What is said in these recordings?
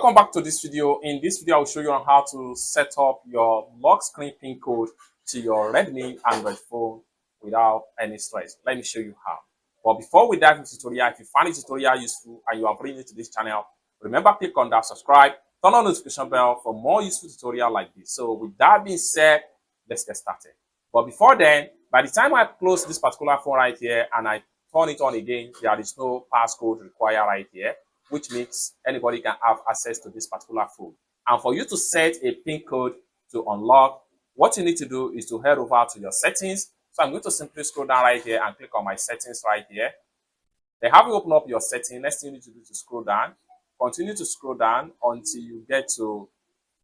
Welcome back to this video. In this video, I will show you on how to set up your lock screen pin code to your Redmi Android phone without any stress. Let me show you how. But before we dive into the tutorial, if you find the tutorial useful and you are brand new to this channel, remember click on that subscribe, turn on the notification bell for more useful tutorial like this. So with that being said, let's get started. But before then, by the time I close this particular phone right here and I turn it on again, there is no passcode required right here, which means anybody can have access to this particular phone. And for you to set a PIN code to unlock, what you need to do is to head over to your settings. So I'm going to simply scroll down right here and click on my settings right here. Then have you open up your setting. Next thing you need to do is to scroll down. Continue to scroll down until you get to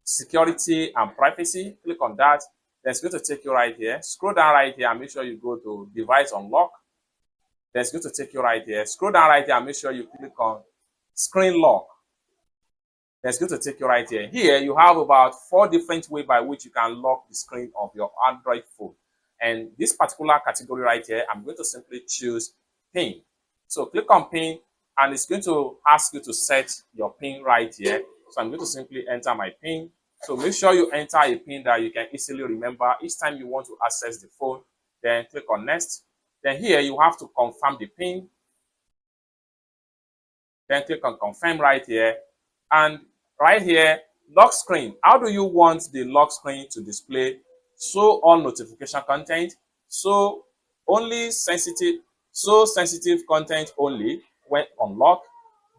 security and privacy. Click on that. Then it's going to take you right here. Scroll down right here and make sure you go to device unlock. Then it's going to take you right here. Scroll down right here and make sure you click on screen lock. That's going to take you right here. Here you have about 4 different ways by which you can lock the screen of your Android phone. And this particular category right here, I'm going to simply choose PIN. So click on PIN and it's going to ask you to set your PIN right here. So I'm going to simply enter my PIN. So make sure you enter a PIN that you can easily remember each time you want to access the phone. Then click on next. Then here you have to confirm the PIN. Then click on confirm right here. And right here, lock screen. How do you want the lock screen to display? Show all notification content. So sensitive content only when unlocked.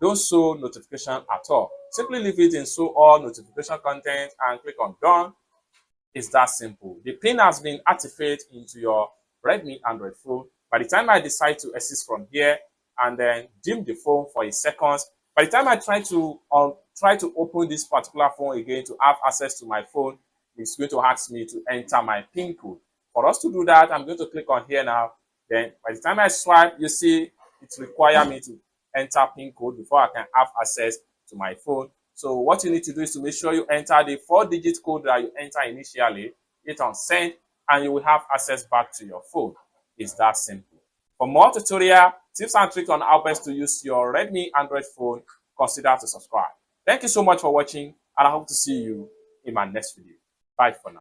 Don't show notification at all. Simply leave it in show all notification content and click on done. It's that simple. The PIN has been activated into your Redmi Android phone. By the time I decide to exit from here and then dim the phone for a second, by the time I try to open this particular phone again to have access to my phone, it's going to ask me to enter my PIN code. For us to do that, I'm going to click on here now. Then by the time I swipe, you see it requires me to enter PIN code before I can have access to my phone. So what you need to do is to make sure you enter the 4-digit code that you enter initially, hit on send, and you will have access back to your phone. It's that simple. For more tutorial, tips and tricks on how best to use your Redmi Android phone, consider to subscribe. Thank you so much for watching, and I hope to see you in my next video. Bye for now.